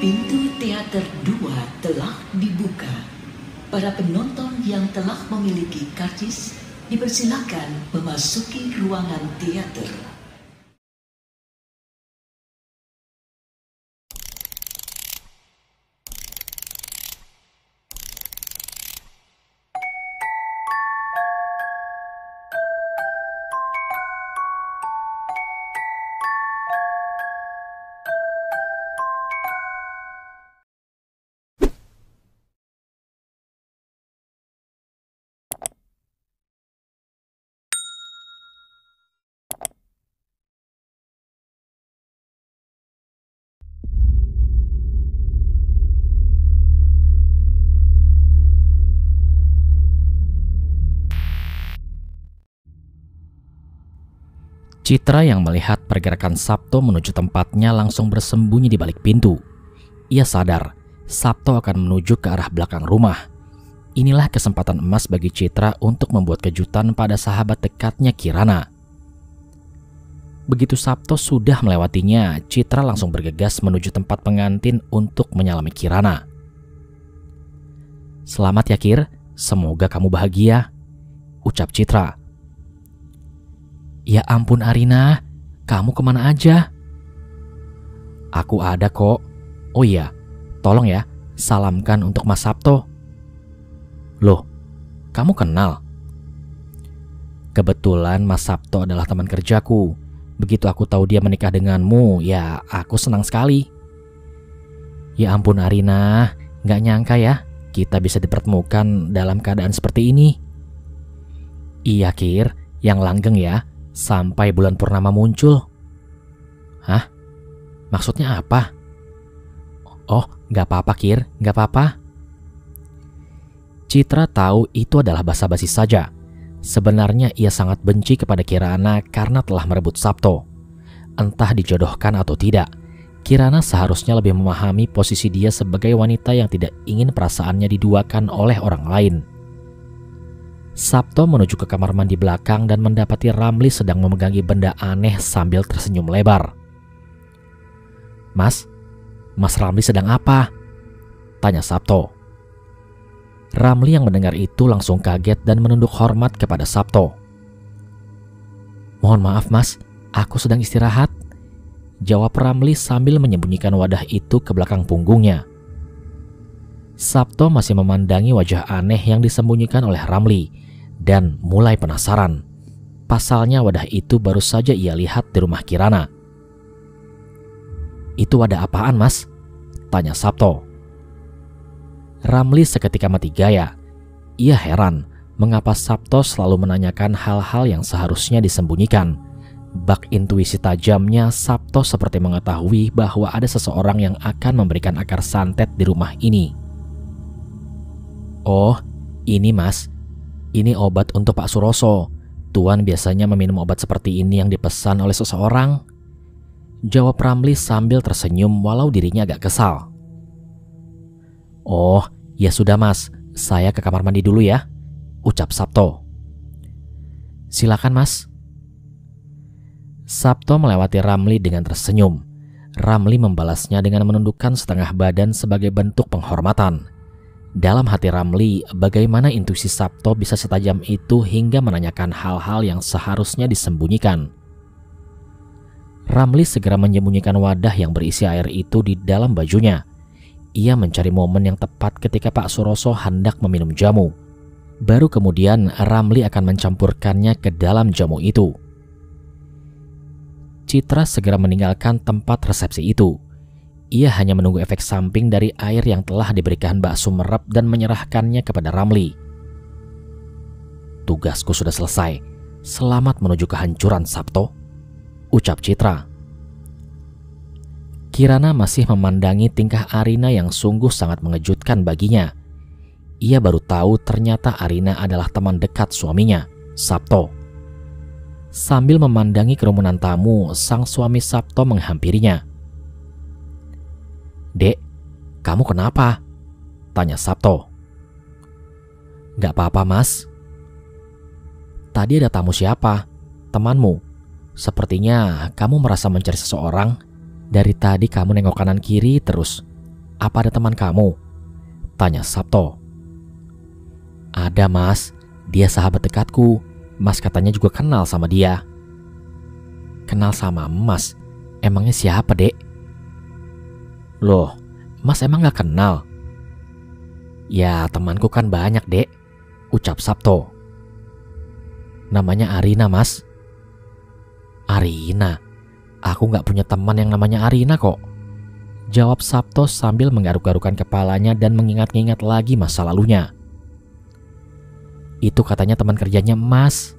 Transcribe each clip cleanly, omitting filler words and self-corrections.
Pintu teater 2 telah dibuka. Para penonton yang telah memiliki karcis dipersilakan memasuki ruangan teater. Citra yang melihat pergerakan Sabto menuju tempatnya langsung bersembunyi di balik pintu. Ia sadar Sabto akan menuju ke arah belakang rumah. Inilah kesempatan emas bagi Citra untuk membuat kejutan pada sahabat dekatnya Kirana. Begitu Sabto sudah melewatinya, Citra langsung bergegas menuju tempat pengantin untuk menyalami Kirana. "Selamat ya Kir, semoga kamu bahagia," ucap Citra. "Ya ampun Arina, kamu kemana aja?" "Aku ada kok. Oh iya, tolong ya, salamkan untuk Mas Sabto." "Loh, kamu kenal?" "Kebetulan Mas Sabto adalah teman kerjaku. Begitu aku tahu dia menikah denganmu, ya aku senang sekali." "Ya ampun Arina, gak nyangka ya kita bisa dipertemukan dalam keadaan seperti ini." "Iya Kir, yang langgeng ya. Sampai bulan purnama muncul." "Hah? Maksudnya apa?" "Oh, gak apa-apa Kir, gak apa-apa." Citra tahu itu adalah basa-basi saja. Sebenarnya ia sangat benci kepada Kirana karena telah merebut Sabto. Entah dijodohkan atau tidak, Kirana seharusnya lebih memahami posisi dia sebagai wanita yang tidak ingin perasaannya diduakan oleh orang lain. Sabto menuju ke kamar mandi belakang dan mendapati Ramli sedang memegangi benda aneh sambil tersenyum lebar. Mas Ramli sedang apa?" tanya Sabto. Ramli yang mendengar itu langsung kaget dan menunduk hormat kepada Sabto. "Mohon maaf Mas, aku sedang istirahat," jawab Ramli sambil menyembunyikan wadah itu ke belakang punggungnya. Sabto masih memandangi wajah aneh yang disembunyikan oleh Ramli dan mulai penasaran. Pasalnya wadah itu baru saja ia lihat di rumah Kirana. "Itu wadah apaan Mas?" tanya Sabto. Ramli seketika mati gaya. Ia heran mengapa Sabto selalu menanyakan hal-hal yang seharusnya disembunyikan. Bak intuisi tajamnya, Sabto seperti mengetahui bahwa ada seseorang yang akan memberikan akar santet di rumah ini. "Oh, ini Mas. Ini obat untuk Pak Suroso. Tuan biasanya meminum obat seperti ini yang dipesan oleh seseorang," jawab Ramli sambil tersenyum walau dirinya agak kesal. "Oh, ya sudah Mas, saya ke kamar mandi dulu ya," ucap Sabto. "Silakan Mas." Sabto melewati Ramli dengan tersenyum. Ramli membalasnya dengan menundukkan setengah badan sebagai bentuk penghormatan. Dalam hati Ramli, bagaimana intuisi Sabto bisa setajam itu hingga menanyakan hal-hal yang seharusnya disembunyikan. Ramli segera menyembunyikan wadah yang berisi air itu di dalam bajunya. Ia mencari momen yang tepat ketika Pak Suroso hendak meminum jamu. Baru kemudian Ramli akan mencampurkannya ke dalam jamu itu. Citra segera meninggalkan tempat resepsi itu. Ia hanya menunggu efek samping dari air yang telah diberikan Mbak Sumerep dan menyerahkannya kepada Ramli. "Tugasku sudah selesai. Selamat menuju kehancuran Sabto," ucap Citra. Kirana masih memandangi tingkah Arina yang sungguh sangat mengejutkan baginya. Ia baru tahu ternyata Arina adalah teman dekat suaminya, Sabto. Sambil memandangi kerumunan tamu, sang suami Sabto menghampirinya. "Dek, kamu kenapa?" tanya Sabto. "Gak apa-apa Mas." "Tadi ada tamu siapa? Temanmu? Sepertinya kamu merasa mencari seseorang. Dari tadi kamu nengok kanan kiri terus. Apa ada teman kamu? Tanya Sabto. Ada mas, dia sahabat dekatku. Mas katanya juga kenal sama dia. Kenal sama mas? Emangnya siapa, Dek? Loh, mas emang gak kenal? Ya temanku kan banyak, Dek, ucap Sabto. Namanya Arina, mas. Arina? Aku gak punya teman yang namanya Arina kok, jawab Sabto sambil menggaruk-garukan kepalanya dan mengingat-ingat lagi masa lalunya. Itu katanya teman kerjanya mas,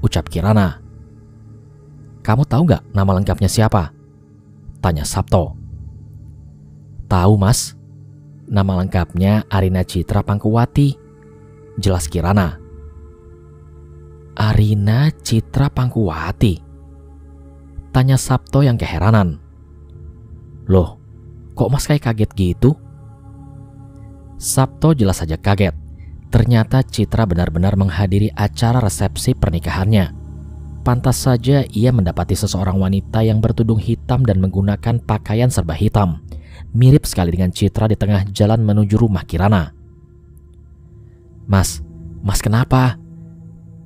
ucap Kirana. Kamu tahu gak nama lengkapnya siapa? Tanya Sabto. Tahu mas, nama lengkapnya Arina Citra Pangkuwati, jelas Kirana. Arina Citra Pangkuwati? Tanya Sabto yang keheranan. Loh, kok mas kayak kaget gitu? Sabto jelas saja kaget. Ternyata Citra benar-benar menghadiri acara resepsi pernikahannya. Pantas saja ia mendapati seseorang wanita yang bertudung hitam dan menggunakan pakaian serba hitam. Mirip sekali dengan Citra di tengah jalan menuju rumah Kirana. Mas kenapa?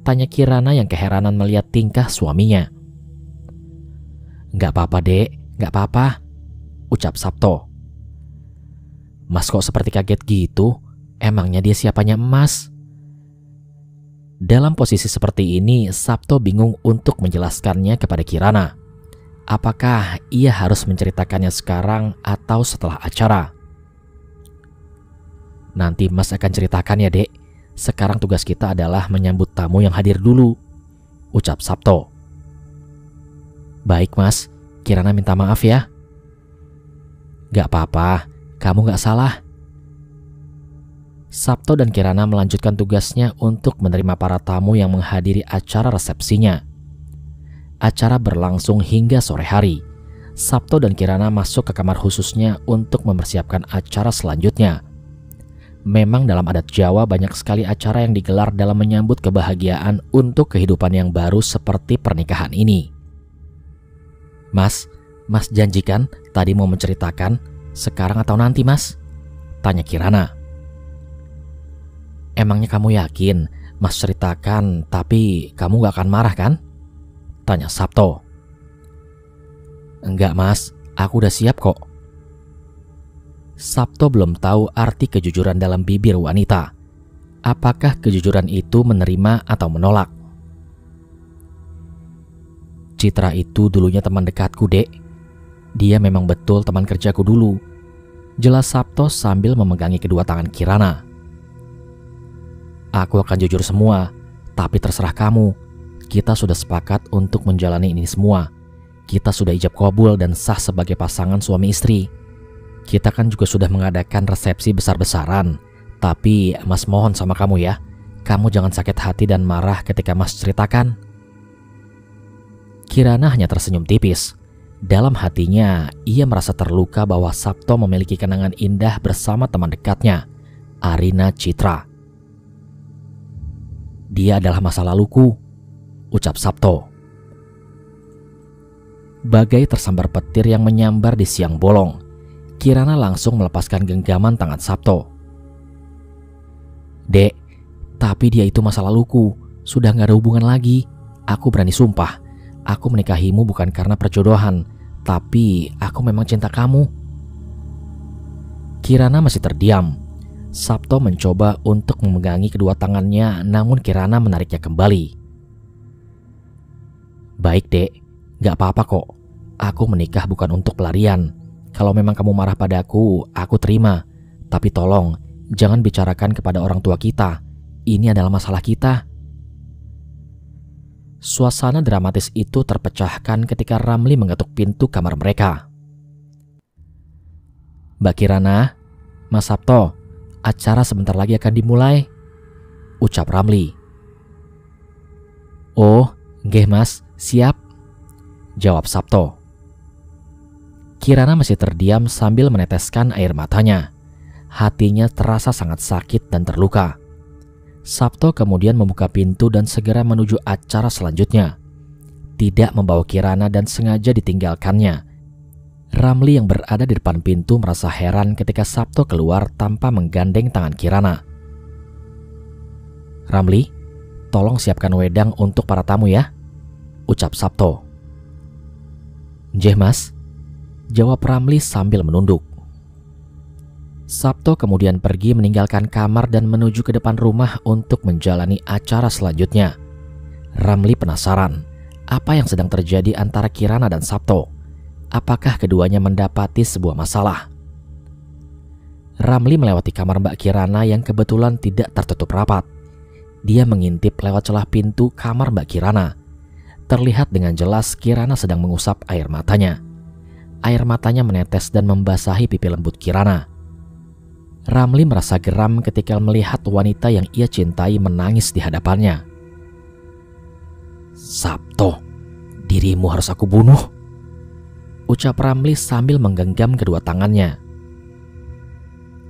Tanya Kirana yang keheranan melihat tingkah suaminya. Gak apa-apa, Dek, gak apa-apa, ucap Sabto. Mas kok seperti kaget gitu? Emangnya dia siapanya emas? Dalam posisi seperti ini, Sabto bingung untuk menjelaskannya kepada Kirana. Apakah ia harus menceritakannya sekarang atau setelah acara? Nanti mas akan ceritakan ya, Dek. Sekarang tugas kita adalah menyambut tamu yang hadir dulu, ucap Sabto. Baik mas, Kirana minta maaf ya. Gak apa-apa, kamu gak salah. Sabto dan Kirana melanjutkan tugasnya untuk menerima para tamu yang menghadiri acara resepsinya. Acara berlangsung hingga sore hari. Sabto dan Kirana masuk ke kamar khususnya untuk mempersiapkan acara selanjutnya. Memang dalam adat Jawa banyak sekali acara yang digelar dalam menyambut kebahagiaan untuk kehidupan yang baru seperti pernikahan ini. Mas janjikan tadi mau menceritakan, sekarang atau nanti mas? Tanya Kirana. Emangnya kamu yakin mas ceritakan tapi kamu gak akan marah kan? Tanya Sabto. Enggak mas, aku udah siap kok. Sabto belum tahu arti kejujuran dalam bibir wanita. Apakah kejujuran itu menerima atau menolak? Citra itu dulunya teman dekatku, Dek. Dia memang betul teman kerjaku dulu, jelas Sabto sambil memegangi kedua tangan Kirana. Aku akan jujur semua, tapi terserah kamu. Kita sudah sepakat untuk menjalani ini semua. Kita sudah ijab qabul dan sah sebagai pasangan suami istri. Kita kan juga sudah mengadakan resepsi besar-besaran. Tapi mas mohon sama kamu ya, kamu jangan sakit hati dan marah ketika mas ceritakan. Kirana hanya tersenyum tipis. Dalam hatinya, ia merasa terluka bahwa Sabto memiliki kenangan indah bersama teman dekatnya, Arina Citra. Dia adalah masa laluku, ucap Sabto. Bagai tersambar petir yang menyambar di siang bolong, Kirana langsung melepaskan genggaman tangan Sabto. Dek, tapi dia itu masa laluku, sudah gak ada hubungan lagi. Aku berani sumpah, aku menikahimu bukan karena perjodohan, tapi aku memang cinta kamu. Kirana masih terdiam. Sabto mencoba untuk memegangi kedua tangannya, namun Kirana menariknya kembali. Baik dek, gak apa-apa kok. Aku menikah bukan untuk pelarian. Kalau memang kamu marah padaku, aku terima. Tapi tolong, jangan bicarakan kepada orang tua kita. Ini adalah masalah kita. Suasana dramatis itu terpecahkan ketika Ramli mengetuk pintu kamar mereka. Mbak Kirana, Mas Sabto, acara sebentar lagi akan dimulai, ucap Ramli. Oh, nggih mas, siap, jawab Sabto. Kirana masih terdiam sambil meneteskan air matanya. Hatinya terasa sangat sakit dan terluka. Sabto kemudian membuka pintu dan segera menuju acara selanjutnya. Tidak membawa Kirana dan sengaja ditinggalkannya. Ramli yang berada di depan pintu merasa heran ketika Sabto keluar tanpa menggandeng tangan Kirana. "Ramli, tolong siapkan wedang untuk para tamu ya," ucap Sabto. "Nggih mas," jawab Ramli sambil menunduk. Sabto kemudian pergi meninggalkan kamar dan menuju ke depan rumah untuk menjalani acara selanjutnya. Ramli penasaran apa yang sedang terjadi antara Kirana dan Sabto. Apakah keduanya mendapati sebuah masalah? Ramli melewati kamar Mbak Kirana yang kebetulan tidak tertutup rapat. Dia mengintip lewat celah pintu kamar Mbak Kirana. Terlihat dengan jelas Kirana sedang mengusap air matanya. Air matanya menetes dan membasahi pipi lembut Kirana. Ramli merasa geram ketika melihat wanita yang ia cintai menangis di hadapannya. "Sabto, dirimu harus aku bunuh," ucap Ramli sambil menggenggam kedua tangannya.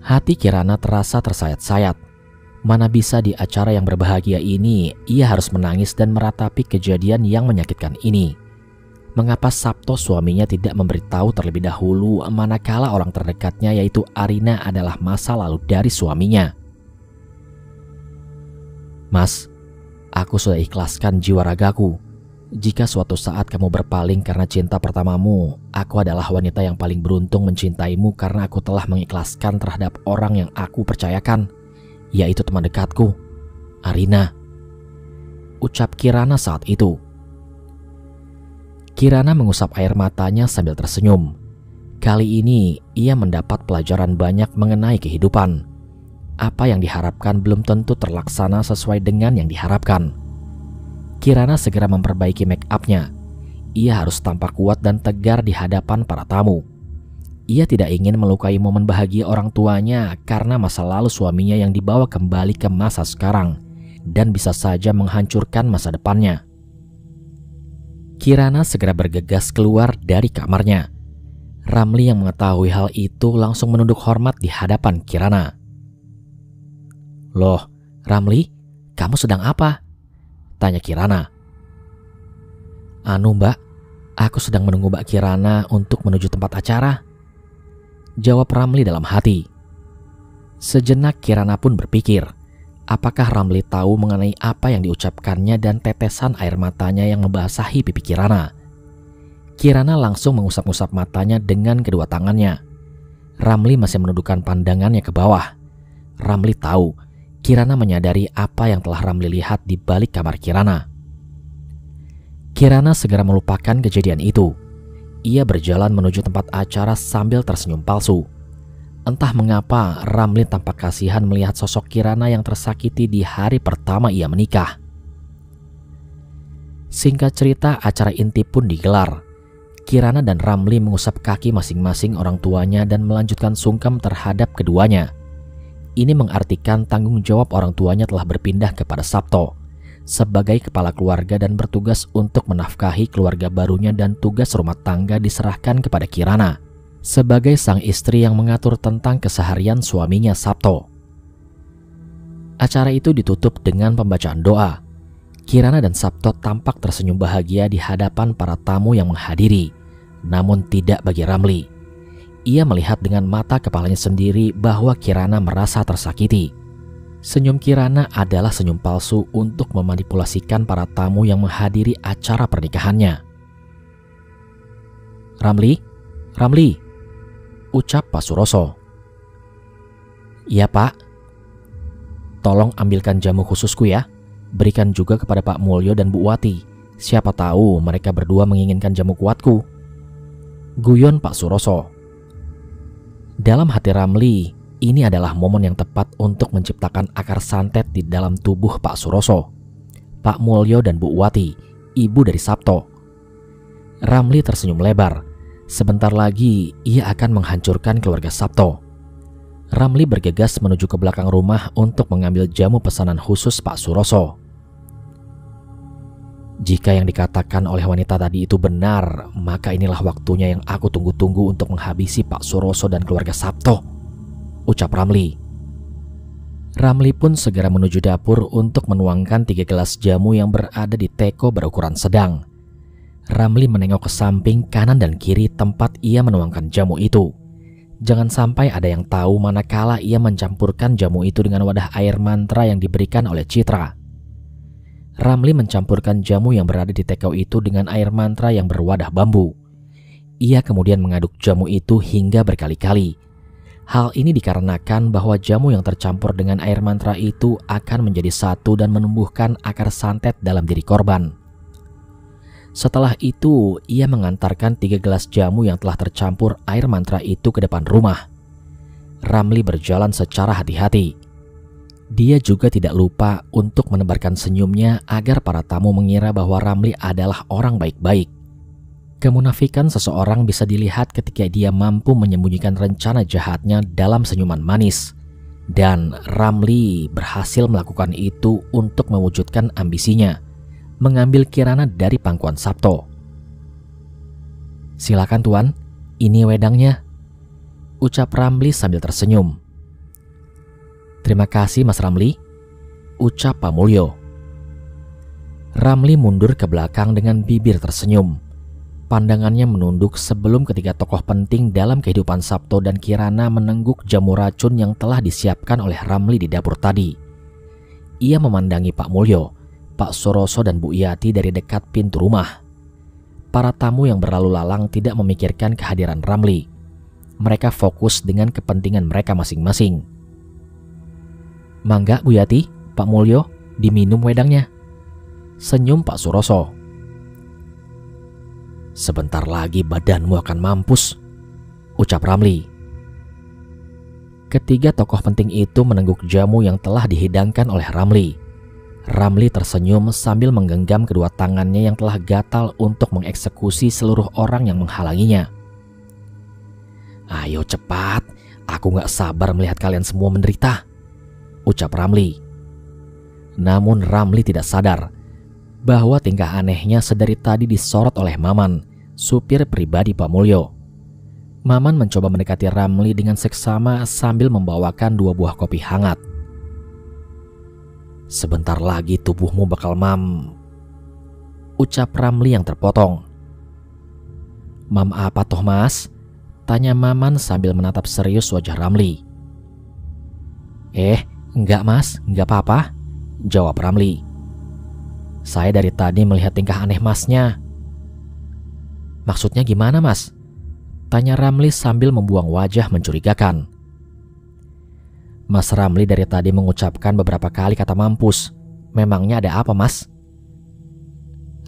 Hati Kirana terasa tersayat-sayat. Mana bisa di acara yang berbahagia ini ia harus menangis dan meratapi kejadian yang menyakitkan ini. Mengapa Sabto suaminya tidak memberitahu terlebih dahulu manakala orang terdekatnya yaitu Arina adalah masa lalu dari suaminya? "Mas, aku sudah ikhlaskan jiwa ragaku. Jika suatu saat kamu berpaling karena cinta pertamamu, aku adalah wanita yang paling beruntung mencintaimu karena aku telah mengikhlaskan terhadap orang yang aku percayakan, yaitu teman dekatku, Arina," ucap Kirana saat itu. Kirana mengusap air matanya sambil tersenyum. Kali ini ia mendapat pelajaran banyak mengenai kehidupan. Apa yang diharapkan belum tentu terlaksana sesuai dengan yang diharapkan. Kirana segera memperbaiki make up-nya. Ia harus tampak kuat dan tegar di hadapan para tamu. Ia tidak ingin melukai momen bahagia orang tuanya karena masa lalu suaminya yang dibawa kembali ke masa sekarang dan bisa saja menghancurkan masa depannya. Kirana segera bergegas keluar dari kamarnya. Ramli yang mengetahui hal itu langsung menunduk hormat di hadapan Kirana. "Loh, Ramli, kamu sedang apa?" tanya Kirana. "Anu mbak, aku sedang menunggu Mbak Kirana untuk menuju tempat acara," jawab Ramli dalam hati. Sejenak Kirana pun berpikir, apakah Ramli tahu mengenai apa yang diucapkannya dan tetesan air matanya yang membasahi pipi Kirana. Kirana langsung mengusap-usap matanya dengan kedua tangannya. Ramli masih menundukkan pandangannya ke bawah. Ramli tahu Kirana menyadari apa yang telah Ramli lihat di balik kamar Kirana. Kirana segera melupakan kejadian itu. Ia berjalan menuju tempat acara sambil tersenyum palsu. Entah mengapa Ramli tampak kasihan melihat sosok Kirana yang tersakiti di hari pertama ia menikah. Singkat cerita, acara inti pun digelar. Kirana dan Ramli mengusap kaki masing-masing orang tuanya dan melanjutkan sungkem terhadap keduanya. Ini mengartikan tanggung jawab orang tuanya telah berpindah kepada Sabto sebagai kepala keluarga dan bertugas untuk menafkahi keluarga barunya, dan tugas rumah tangga diserahkan kepada Kirana sebagai sang istri yang mengatur tentang keseharian suaminya Sabto. Acara itu ditutup dengan pembacaan doa. Kirana dan Sabto tampak tersenyum bahagia di hadapan para tamu yang menghadiri, namun tidak bagi Ramli. Ia melihat dengan mata kepalanya sendiri bahwa Kirana merasa tersakiti. Senyum Kirana adalah senyum palsu untuk memanipulasikan para tamu yang menghadiri acara pernikahannya. "Ramli, Ramli," ucap Pak Suroso. "Iya Pak. Tolong ambilkan jamu khususku ya. Berikan juga kepada Pak Mulyo dan Bu Wati. Siapa tahu mereka berdua menginginkan jamu kuatku," guyon Pak Suroso. Dalam hati Ramli, ini adalah momen yang tepat untuk menciptakan akar santet di dalam tubuh Pak Suroso, Pak Mulyo dan Bu Wati, ibu dari Sabto. Ramli tersenyum lebar. Sebentar lagi ia akan menghancurkan keluarga Sabto. Ramli bergegas menuju ke belakang rumah untuk mengambil jamu pesanan khusus Pak Suroso. Jika yang dikatakan oleh wanita tadi itu benar, maka inilah waktunya yang aku tunggu-tunggu untuk menghabisi Pak Suroso dan keluarga Sabto, ucap Ramli. Ramli pun segera menuju dapur untuk menuangkan 3 gelas jamu yang berada di teko berukuran sedang. Ramli menengok ke samping, kanan dan kiri tempat ia menuangkan jamu itu. Jangan sampai ada yang tahu manakala ia mencampurkan jamu itu dengan wadah air mantra yang diberikan oleh Citra. Ramli mencampurkan jamu yang berada di tekau itu dengan air mantra yang berwadah bambu. Ia kemudian mengaduk jamu itu hingga berkali-kali. Hal ini dikarenakan bahwa jamu yang tercampur dengan air mantra itu akan menjadi satu dan menumbuhkan akar santet dalam diri korban. Setelah itu, ia mengantarkan 3 gelas jamu yang telah tercampur air mantra itu ke depan rumah. Ramli berjalan secara hati-hati. Dia juga tidak lupa untuk menebarkan senyumnya agar para tamu mengira bahwa Ramli adalah orang baik-baik. Kemunafikan seseorang bisa dilihat ketika dia mampu menyembunyikan rencana jahatnya dalam senyuman manis. Dan Ramli berhasil melakukan itu untuk mewujudkan ambisinya, mengambil Kirana dari pangkuan Sabto. "Silakan Tuan, ini wedangnya," ucap Ramli sambil tersenyum. "Terima kasih Mas Ramli," ucap Pak Mulyo. Ramli mundur ke belakang dengan bibir tersenyum. Pandangannya menunduk sebelum ketiga tokoh penting dalam kehidupan Sabto dan Kirana menengguk jamu racun yang telah disiapkan oleh Ramli di dapur tadi. Ia memandangi Pak Mulyo, Pak Suroso dan Bu Yati dari dekat pintu rumah. Para tamu yang berlalu lalang tidak memikirkan kehadiran Ramli. Mereka fokus dengan kepentingan mereka masing-masing. "Mangga Bu Yati, Pak Mulyo, diminum wedangnya," senyum Pak Suroso. "Sebentar lagi badanmu akan mampus," ucap Ramli. Ketiga tokoh penting itu menengguk jamu yang telah dihidangkan oleh Ramli. Ramli tersenyum sambil menggenggam kedua tangannya yang telah gatal untuk mengeksekusi seluruh orang yang menghalanginya. "Ayo cepat, aku gak sabar melihat kalian semua menderita," ucap Ramli. Namun Ramli tidak sadar bahwa tingkah anehnya sedari tadi disorot oleh Maman, supir pribadi Pak Mulyo. Maman mencoba mendekati Ramli dengan seksama sambil membawakan 2 buah kopi hangat. "Sebentar lagi tubuhmu bakal ucap Ramli yang terpotong. "Mam apa toh Mas?" tanya Maman sambil menatap serius wajah Ramli. Enggak Mas, enggak apa-apa," jawab Ramli. "Saya dari tadi melihat tingkah aneh Masnya." "Maksudnya gimana Mas?" tanya Ramli sambil membuang wajah mencurigakan. Mas Ramli dari tadi mengucapkan beberapa kali kata mampus. "Memangnya ada apa Mas?"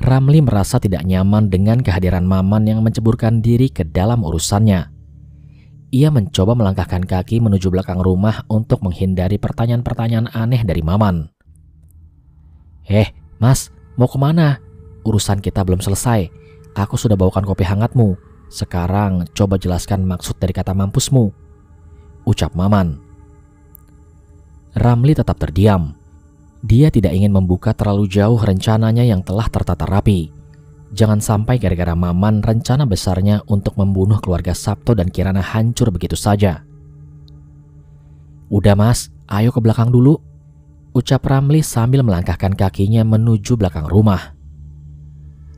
Ramli merasa tidak nyaman dengan kehadiran Maman yang menceburkan diri ke dalam urusannya. Ia mencoba melangkahkan kaki menuju belakang rumah untuk menghindari pertanyaan-pertanyaan aneh dari Maman. Mas, mau kemana? Urusan kita belum selesai. Aku sudah bawakan kopi hangatmu. Sekarang coba jelaskan maksud dari kata mampusmu," ucap Maman. Ramli tetap terdiam. Dia tidak ingin membuka terlalu jauh rencananya yang telah tertata rapi. Jangan sampai gara-gara Maman rencana besarnya untuk membunuh keluarga Sabto dan Kirana hancur begitu saja. "Udah Mas, ayo ke belakang dulu," ucap Ramli sambil melangkahkan kakinya menuju belakang rumah.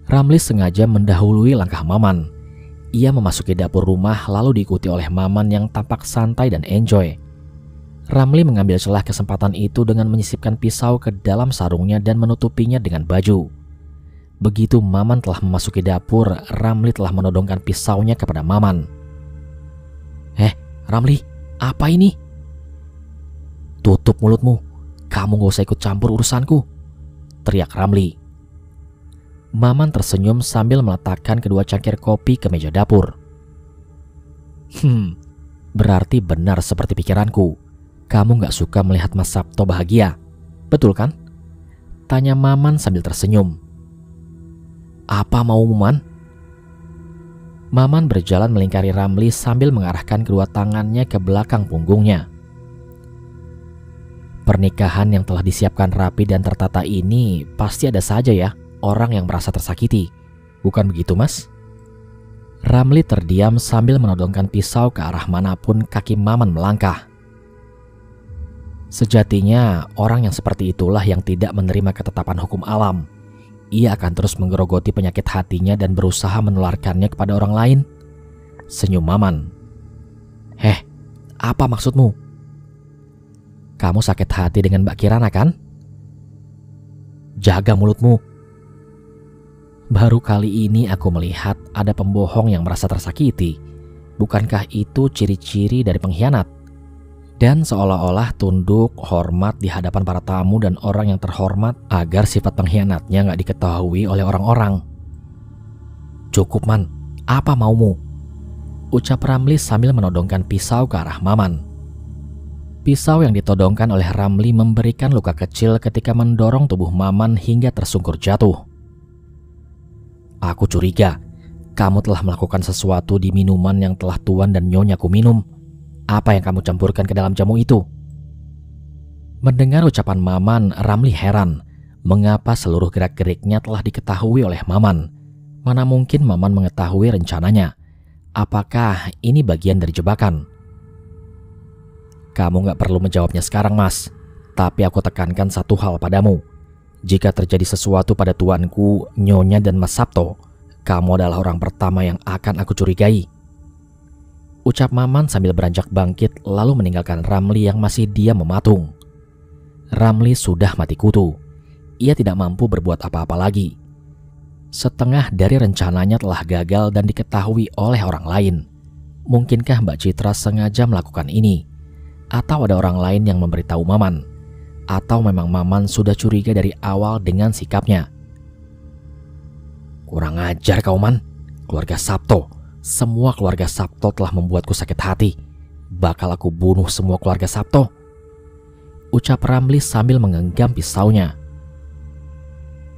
Ramli sengaja mendahului langkah Maman. Ia memasuki dapur rumah lalu diikuti oleh Maman yang tampak santai dan enjoy. Ramli mengambil celah kesempatan itu dengan menyisipkan pisau ke dalam sarungnya dan menutupinya dengan baju. Begitu Maman telah memasuki dapur, Ramli telah menodongkan pisaunya kepada Maman. Ramli, apa ini?" "Tutup mulutmu, kamu gak usah ikut campur urusanku," teriak Ramli. Maman tersenyum sambil meletakkan kedua cangkir kopi ke meja dapur. Berarti benar seperti pikiranku. Kamu gak suka melihat Mas Sabto bahagia, betul kan?" tanya Maman sambil tersenyum. "Apa maumu Man?" Maman berjalan melingkari Ramli sambil mengarahkan kedua tangannya ke belakang punggungnya. Pernikahan yang telah disiapkan rapi dan tertata ini pasti ada saja ya orang yang merasa tersakiti. Bukan begitu Mas? Ramli terdiam sambil menodongkan pisau ke arah manapun kaki Maman melangkah. Sejatinya orang yang seperti itulah yang tidak menerima ketetapan hukum alam. ia akan terus menggerogoti penyakit hatinya dan berusaha menularkannya kepada orang lain? Senyum Maman. Heh, apa maksudmu? Kamu sakit hati dengan Mbak Kirana kan? Jaga mulutmu. Baru kali ini aku melihat ada pembohong yang merasa tersakiti. Bukankah itu ciri-ciri dari pengkhianat? Dan seolah-olah tunduk, hormat di hadapan para tamu dan orang yang terhormat agar sifat pengkhianatnya nggak diketahui oleh orang-orang. Cukup Man, apa maumu? Ucap Ramli sambil menodongkan pisau ke arah Maman. Pisau yang ditodongkan oleh Ramli memberikan luka kecil ketika mendorong tubuh Maman hingga tersungkur jatuh. Aku curiga, kamu telah melakukan sesuatu di minuman yang telah Tuan dan Nyonyaku minum. Apa yang kamu campurkan ke dalam jamu itu? Mendengar ucapan Maman, Ramli heran. Mengapa seluruh gerak-geriknya telah diketahui oleh Maman? Mana mungkin Maman mengetahui rencananya? Apakah ini bagian dari jebakan? Kamu gak perlu menjawabnya sekarang, Mas. Tapi aku tekankan satu hal padamu. Jika terjadi sesuatu pada tuanku, Nyonya dan Mas Sabto, kamu adalah orang pertama yang akan aku curigai. Ucap Maman sambil beranjak bangkit lalu meninggalkan Ramli yang masih diam mematung. Ramli sudah mati kutu. Ia tidak mampu berbuat apa-apa lagi. Setengah dari rencananya telah gagal dan diketahui oleh orang lain. Mungkinkah Mbak Citra sengaja melakukan ini? Atau ada orang lain yang memberitahu Maman? Atau memang Maman sudah curiga dari awal dengan sikapnya? Kurang ajar kau, Man. Keluarga Sabto, semua keluarga Sabto telah membuatku sakit hati. Bakal aku bunuh semua keluarga Sabto. Ucap Ramli sambil menggenggam pisaunya.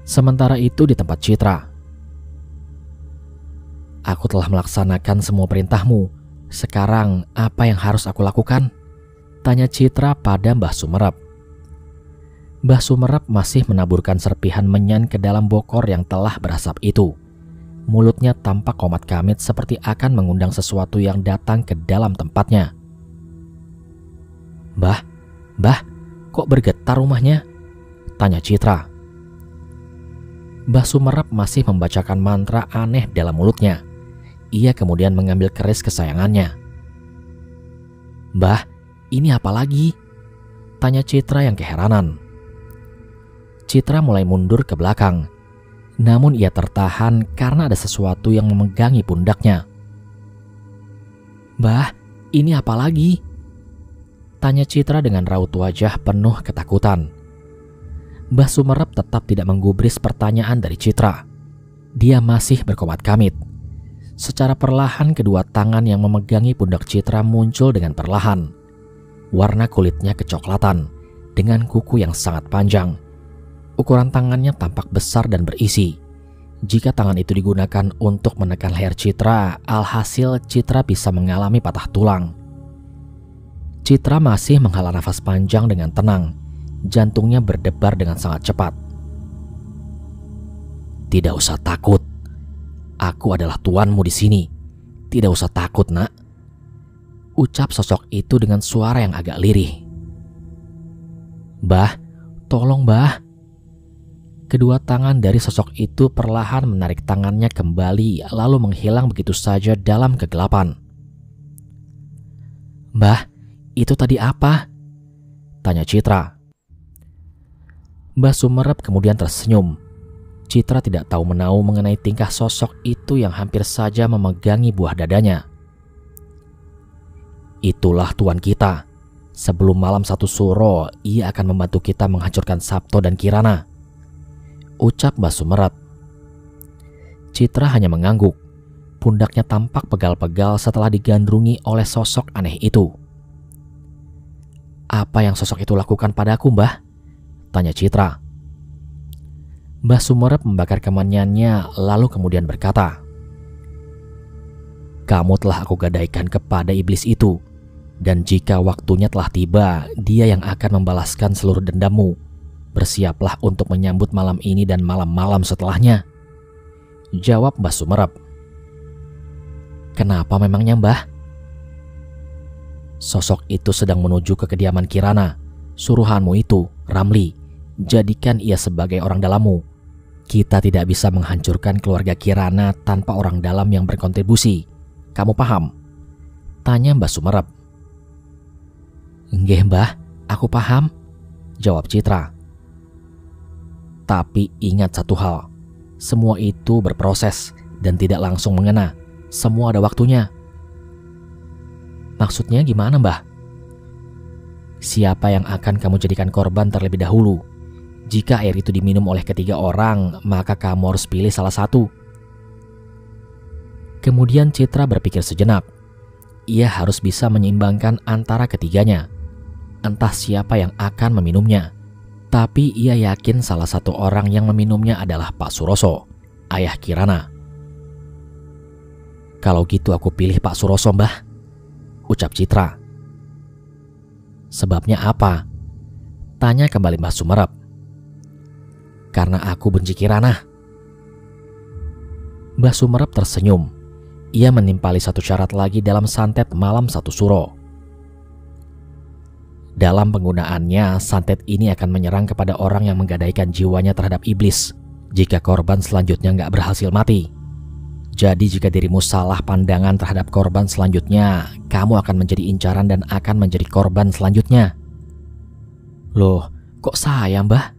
Sementara itu di tempat Citra. Aku telah melaksanakan semua perintahmu. Sekarang apa yang harus aku lakukan? Tanya Citra pada Mbah Sumerep. Mbah Sumerep masih menaburkan serpihan menyan ke dalam bokor yang telah berasap itu. Mulutnya tampak komat kamit seperti akan mengundang sesuatu yang datang ke dalam tempatnya. Mbah, kok bergetar rumahnya? Tanya Citra. Mbah Sumerep masih membacakan mantra aneh dalam mulutnya. Ia kemudian mengambil keris kesayangannya. Mbah, ini apa lagi? Tanya Citra yang keheranan. Citra mulai mundur ke belakang. Namun ia tertahan karena ada sesuatu yang memegangi pundaknya. Mbah, ini apa lagi? Tanya Citra dengan raut wajah penuh ketakutan. Mbah Sumerep tetap tidak menggubris pertanyaan dari Citra. Dia masih berkomat kamit. Secara perlahan kedua tangan yang memegangi pundak Citra muncul dengan perlahan. Warna kulitnya kecoklatan dengan kuku yang sangat panjang. Ukuran tangannya tampak besar dan berisi. Jika tangan itu digunakan untuk menekan leher Citra, alhasil Citra bisa mengalami patah tulang. Citra masih menghela nafas panjang dengan tenang. Jantungnya berdebar dengan sangat cepat. Tidak usah takut. Aku adalah tuanmu di sini. Tidak usah takut, Nak. Ucap sosok itu dengan suara yang agak lirih. Mbah, tolong Mbah. Kedua tangan dari sosok itu perlahan menarik tangannya kembali lalu menghilang begitu saja dalam kegelapan. Mbah, itu tadi apa? Tanya Citra. Mbah Sumerep kemudian tersenyum. Citra tidak tahu menahu mengenai tingkah sosok itu yang hampir saja memegangi buah dadanya. Itulah tuan kita. Sebelum malam satu suro, ia akan membantu kita menghancurkan Sabto dan Kirana. Ucap Mbah Sumerep. Citra hanya mengangguk. Pundaknya tampak pegal-pegal setelah digandrungi oleh sosok aneh itu. Apa yang sosok itu lakukan padaku, Mbah? Tanya Citra. Mbah Sumerep membakar kemenyannya lalu kemudian berkata, kamu telah aku gadaikan kepada iblis itu. Dan jika waktunya telah tiba, dia yang akan membalaskan seluruh dendammu. Bersiaplah untuk menyambut malam ini dan malam-malam setelahnya. Jawab Mbah Sumerep. Kenapa memangnya, Mbah? Sosok itu sedang menuju ke kediaman Kirana. Suruhanmu itu, Ramli, jadikan ia sebagai orang dalammu. Kita tidak bisa menghancurkan keluarga Kirana tanpa orang dalam yang berkontribusi. Kamu paham? Tanya Mbah Sumerep. Nggih Mbah, aku paham, jawab Citra. Tapi ingat satu hal, semua itu berproses dan tidak langsung mengena. Semua ada waktunya. Maksudnya gimana Mbah? Siapa yang akan kamu jadikan korban terlebih dahulu? Jika air itu diminum oleh ketiga orang, maka kamu harus pilih salah satu. Kemudian Citra berpikir sejenak. Ia harus bisa menyeimbangkan antara ketiganya. Entah siapa yang akan meminumnya. Tapi ia yakin salah satu orang yang meminumnya adalah Pak Suroso, ayah Kirana. Kalau gitu aku pilih Pak Suroso Mbah, ucap Citra. Sebabnya apa? Tanya kembali Mbah Sumerep. Karena aku benci Kirana. Mbah Sumerep tersenyum. Ia menimpali satu syarat lagi dalam santet malam satu suro. Dalam penggunaannya, santet ini akan menyerang kepada orang yang menggadaikan jiwanya terhadap iblis jika korban selanjutnya nggak berhasil mati. Jadi jika dirimu salah pandangan terhadap korban selanjutnya, kamu akan menjadi incaran dan akan menjadi korban selanjutnya. Loh, kok saya Mbah?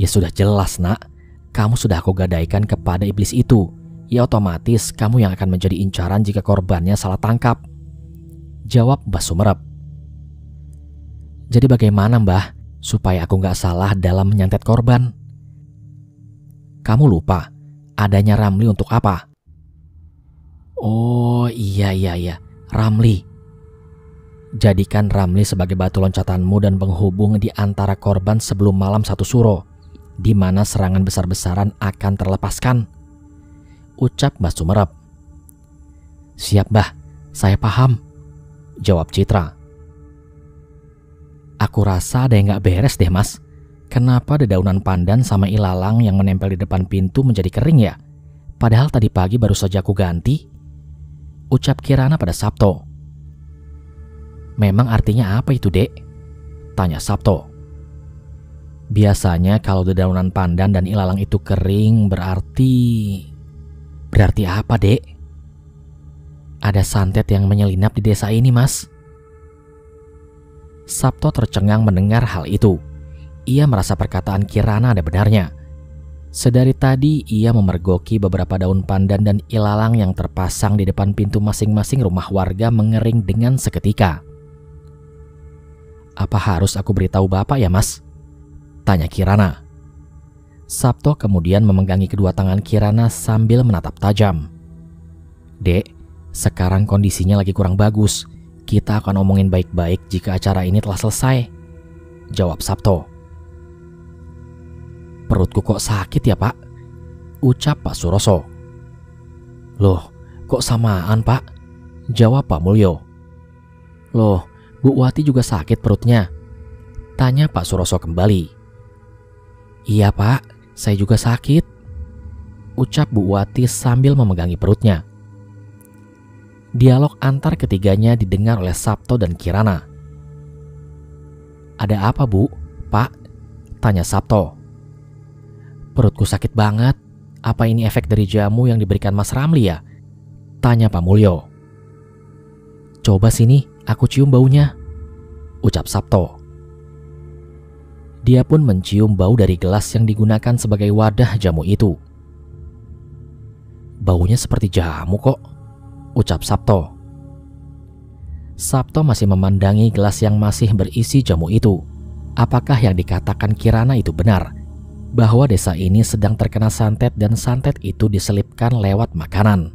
Ya sudah jelas nak, kamu sudah aku gadaikan kepada iblis itu. Ya otomatis kamu yang akan menjadi incaran jika korbannya salah tangkap, jawab Mbah Sumerep. Jadi bagaimana Mbah supaya aku gak salah dalam menyantet korban? Kamu lupa, adanya Ramli untuk apa? Oh iya, Ramli. Jadikan Ramli sebagai batu loncatanmu dan penghubung di antara korban sebelum malam satu suro, di mana serangan besar-besaran akan terlepaskan, ucap Mbah Sumerep. Siap Mbah, saya paham, jawab Citra. Aku rasa ada yang gak beres deh Mas. Kenapa dedaunan pandan sama ilalang yang menempel di depan pintu menjadi kering ya? Padahal tadi pagi baru saja aku ganti, ucap Kirana pada Sabto. Memang artinya apa itu Dek? Tanya Sabto. Biasanya kalau dedaunan pandan dan ilalang itu kering berarti apa Dek? Ada santet yang menyelinap di desa ini Mas. Sabto tercengang mendengar hal itu. Ia merasa perkataan Kirana ada benarnya. Sedari tadi ia memergoki beberapa daun pandan dan ilalang yang terpasang di depan pintu masing-masing rumah warga mengering dengan seketika. Apa harus aku beritahu Bapak ya Mas? Tanya Kirana. Sabto kemudian memegangi kedua tangan Kirana sambil menatap tajam. Dek, sekarang kondisinya lagi kurang bagus. Kita akan omongin baik-baik jika acara ini telah selesai, jawab Sabto. Perutku kok sakit ya Pak? Ucap Pak Suroso. Loh, kok samaan Pak? Jawab Pak Mulyo. Loh, Bu Wati juga sakit perutnya? Tanya Pak Suroso kembali. Iya Pak, saya juga sakit, ucap Bu Wati sambil memegangi perutnya. Dialog antar ketiganya didengar oleh Sabto dan Kirana. Ada apa Bu? Pak? Tanya Sabto. Perutku sakit banget. Apa ini efek dari jamu yang diberikan Mas Ramli ya? Tanya Pak Mulyo. Coba sini, aku cium baunya, ucap Sabto. Dia pun mencium bau dari gelas yang digunakan sebagai wadah jamu itu. Baunya seperti jamu kok, ucap Sabto. Sabto masih memandangi gelas yang masih berisi jamu itu. Apakah yang dikatakan Kirana itu benar? Bahwa desa ini sedang terkena santet dan santet itu diselipkan lewat makanan.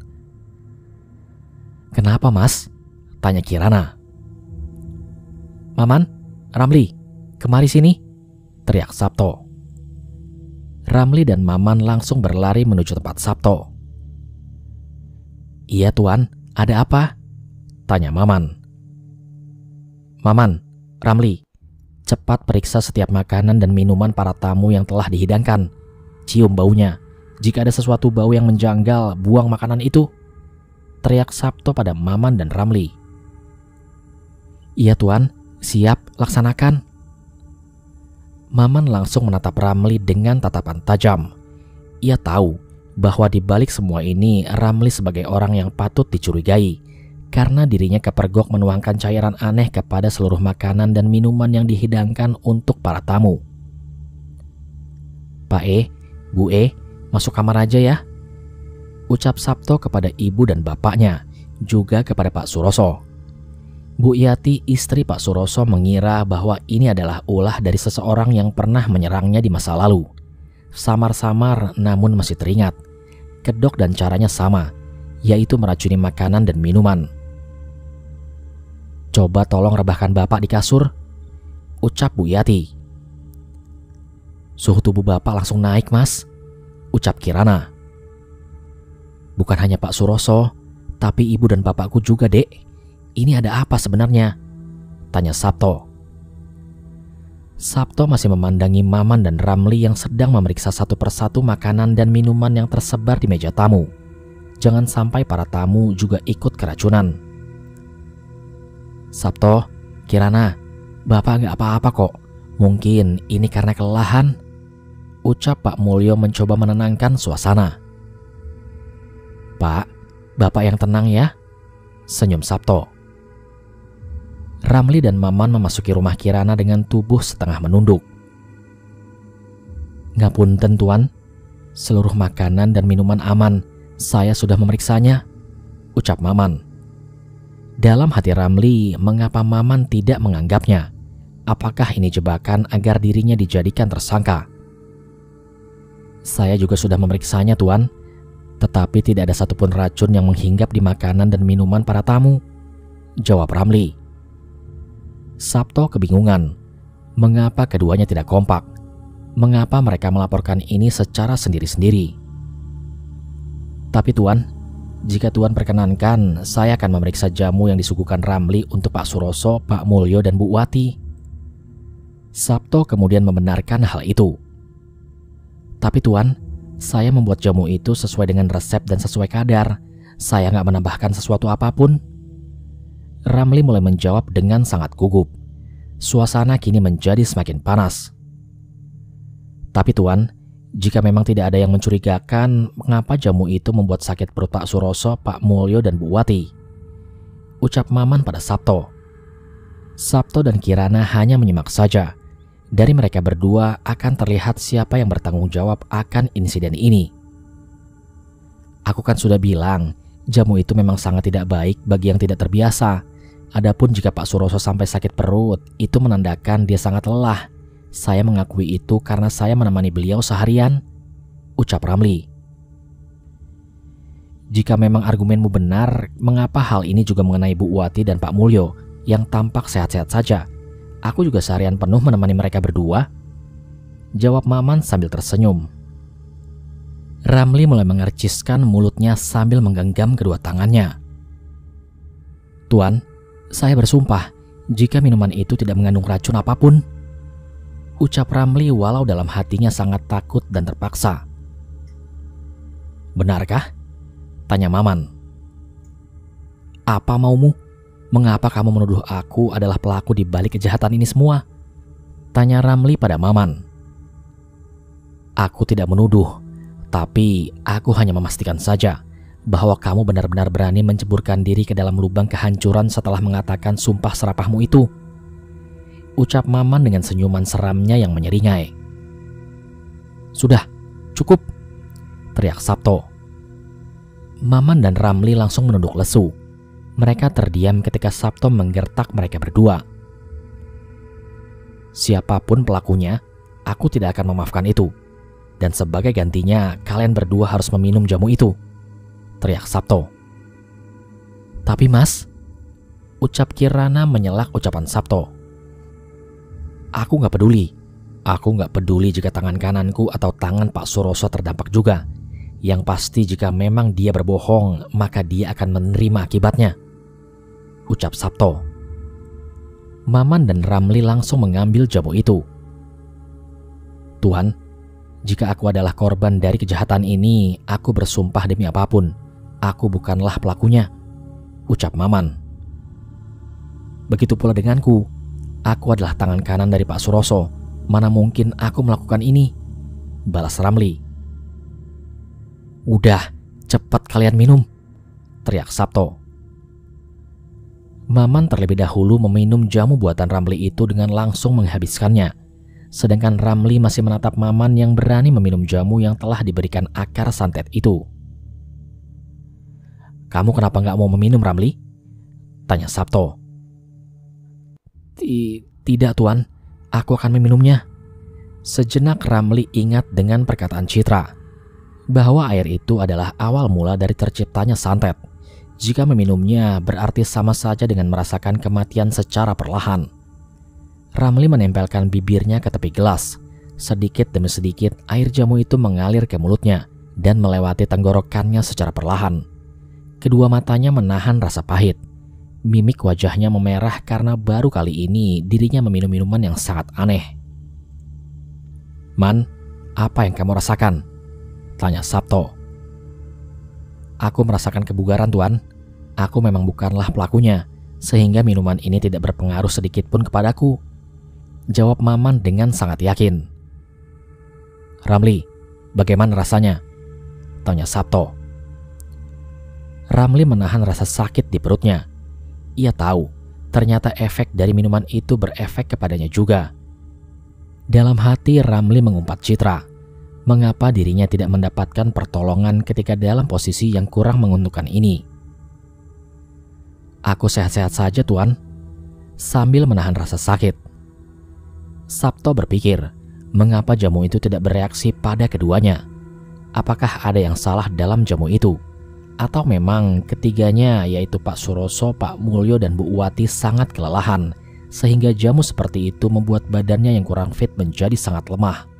Kenapa Mas? Tanya Kirana. Maman, Ramli, kemari sini, teriak Sabto. Ramli dan Maman langsung berlari menuju tempat Sabto. Iya Tuan, ada apa? Tanya Maman. Maman, Ramli, cepat periksa setiap makanan dan minuman para tamu yang telah dihidangkan. Cium baunya. Jika ada sesuatu bau yang menjanggal, buang makanan itu, teriak Sabto pada Maman dan Ramli. Iya Tuan, siap, laksanakan. Maman langsung menatap Ramli dengan tatapan tajam. Ia tahu bahwa di balik semua ini Ramli sebagai orang yang patut dicurigai karena dirinya kepergok menuangkan cairan aneh kepada seluruh makanan dan minuman yang dihidangkan untuk para tamu. "Pak E, Bu E, masuk kamar aja ya," ucap Sabto kepada ibu dan bapaknya, juga kepada Pak Suroso. Bu Yati, istri Pak Suroso, mengira bahwa ini adalah ulah dari seseorang yang pernah menyerangnya di masa lalu. Samar-samar namun masih teringat. Kedok dan caranya sama, yaitu meracuni makanan dan minuman. "Coba tolong rebahkan bapak di kasur," ucap Bu Yati. "Suhu tubuh bapak langsung naik, Mas," ucap Kirana. "Bukan hanya Pak Suroso, tapi ibu dan bapakku juga, Dek. Ini ada apa sebenarnya?" tanya Sabto. Sabto masih memandangi Maman dan Ramli yang sedang memeriksa satu persatu makanan dan minuman yang tersebar di meja tamu. Jangan sampai para tamu juga ikut keracunan. "Sabto, Kirana, bapak gak apa-apa kok. Mungkin ini karena kelelahan," ucap Pak Mulyo mencoba menenangkan suasana. "Pak, bapak yang tenang ya," senyum Sabto. Ramli dan Maman memasuki rumah Kirana dengan tubuh setengah menunduk. "Ngapunten Tuan, seluruh makanan dan minuman aman. Saya sudah memeriksanya," ucap Maman. Dalam hati Ramli, mengapa Maman tidak menganggapnya? Apakah ini jebakan agar dirinya dijadikan tersangka? "Saya juga sudah memeriksanya, Tuan. Tetapi tidak ada satupun racun yang menghinggap di makanan dan minuman para tamu," jawab Ramli. Sabto kebingungan. Mengapa keduanya tidak kompak? Mengapa mereka melaporkan ini secara sendiri-sendiri? "Tapi Tuan, jika Tuan perkenankan, saya akan memeriksa jamu yang disuguhkan Ramli untuk Pak Suroso, Pak Mulyo, dan Bu Wati." Sabto kemudian membenarkan hal itu. "Tapi Tuan, saya membuat jamu itu sesuai dengan resep dan sesuai kadar. Saya nggak menambahkan sesuatu apapun." Ramli mulai menjawab dengan sangat gugup. Suasana kini menjadi semakin panas. "Tapi Tuan, jika memang tidak ada yang mencurigakan, mengapa jamu itu membuat sakit perut Pak Suroso, Pak Mulyo, dan Bu Wati?" ucap Maman pada Sabto. Sabto dan Kirana hanya menyimak saja. Dari mereka berdua akan terlihat siapa yang bertanggung jawab akan insiden ini. "Aku kan sudah bilang, jamu itu memang sangat tidak baik bagi yang tidak terbiasa. Adapun jika Pak Suroso sampai sakit perut, itu menandakan dia sangat lelah. Saya mengakui itu karena saya menemani beliau seharian," ucap Ramli. "Jika memang argumenmu benar, mengapa hal ini juga mengenai Bu Wati dan Pak Mulyo yang tampak sehat-sehat saja? Aku juga seharian penuh menemani mereka berdua," jawab Maman sambil tersenyum. Ramli mulai mengerciskan mulutnya sambil menggenggam kedua tangannya. "Tuan, saya bersumpah jika minuman itu tidak mengandung racun apapun," ucap Ramli walau dalam hatinya sangat takut dan terpaksa. "Benarkah?" tanya Maman. "Apa maumu? Mengapa kamu menuduh aku adalah pelaku di balik kejahatan ini semua?" tanya Ramli pada Maman. "Aku tidak menuduh, tapi aku hanya memastikan saja bahwa kamu benar-benar berani menceburkan diri ke dalam lubang kehancuran setelah mengatakan sumpah serapahmu itu," ucap Maman dengan senyuman seramnya yang menyeringai. "Sudah, cukup," teriak Sabto. Maman dan Ramli langsung menunduk lesu. Mereka terdiam ketika Sabto menggertak mereka berdua. "Siapapun pelakunya, aku tidak akan memaafkan itu. Dan sebagai gantinya, kalian berdua harus meminum jamu itu," teriak Sabto. "Tapi Mas," ucap Kirana menyelak ucapan Sabto. "Aku gak peduli. Aku gak peduli jika tangan kananku atau tangan Pak Suroso terdampak juga. Yang pasti jika memang dia berbohong, maka dia akan menerima akibatnya," ucap Sabto. Maman dan Ramli langsung mengambil jamu itu. "Tuhan, jika aku adalah korban dari kejahatan ini, aku bersumpah demi apapun, aku bukanlah pelakunya," ucap Maman. "Begitu pula denganku. Aku adalah tangan kanan dari Pak Suroso. Mana mungkin aku melakukan ini, balas Ramli. Udah, cepat kalian minum, teriak Sabto. Maman terlebih dahulu meminum jamu buatan Ramli itu dengan langsung menghabiskannya. Sedangkan Ramli masih menatap Maman yang berani meminum jamu yang telah diberikan akar santet itu. Kamu kenapa nggak mau meminum, Ramli? Tanya Sabto. Tidak, Tuan. Aku akan meminumnya. Sejenak Ramli ingat dengan perkataan Citra, bahwa air itu adalah awal mula dari terciptanya santet. Jika meminumnya berarti sama saja dengan merasakan kematian secara perlahan. Ramli menempelkan bibirnya ke tepi gelas. Sedikit demi sedikit air jamu itu mengalir ke mulutnya dan melewati tenggorokannya secara perlahan. Kedua matanya menahan rasa pahit. Mimik wajahnya memerah karena baru kali ini dirinya meminum minuman yang sangat aneh. Man, apa yang kamu rasakan? Tanya Sabto. Aku merasakan kebugaran, Tuan. Aku memang bukanlah pelakunya, sehingga minuman ini tidak berpengaruh sedikit pun kepadaku, jawab Maman dengan sangat yakin. Ramli, bagaimana rasanya? Tanya Sabto. Ramli menahan rasa sakit di perutnya. Ia tahu, ternyata efek dari minuman itu berefek kepadanya juga. Dalam hati Ramli mengumpat Citra, mengapa dirinya tidak mendapatkan pertolongan ketika dalam posisi yang kurang menguntungkan ini. Aku sehat-sehat saja, Tuan, sambil menahan rasa sakit. Sabto berpikir, mengapa jamu itu tidak bereaksi pada keduanya? Apakah ada yang salah dalam jamu itu? Atau memang ketiganya, yaitu Pak Suroso, Pak Mulyo, dan Bu Uwati sangat kelelahan, sehingga jamu seperti itu membuat badannya yang kurang fit menjadi sangat lemah.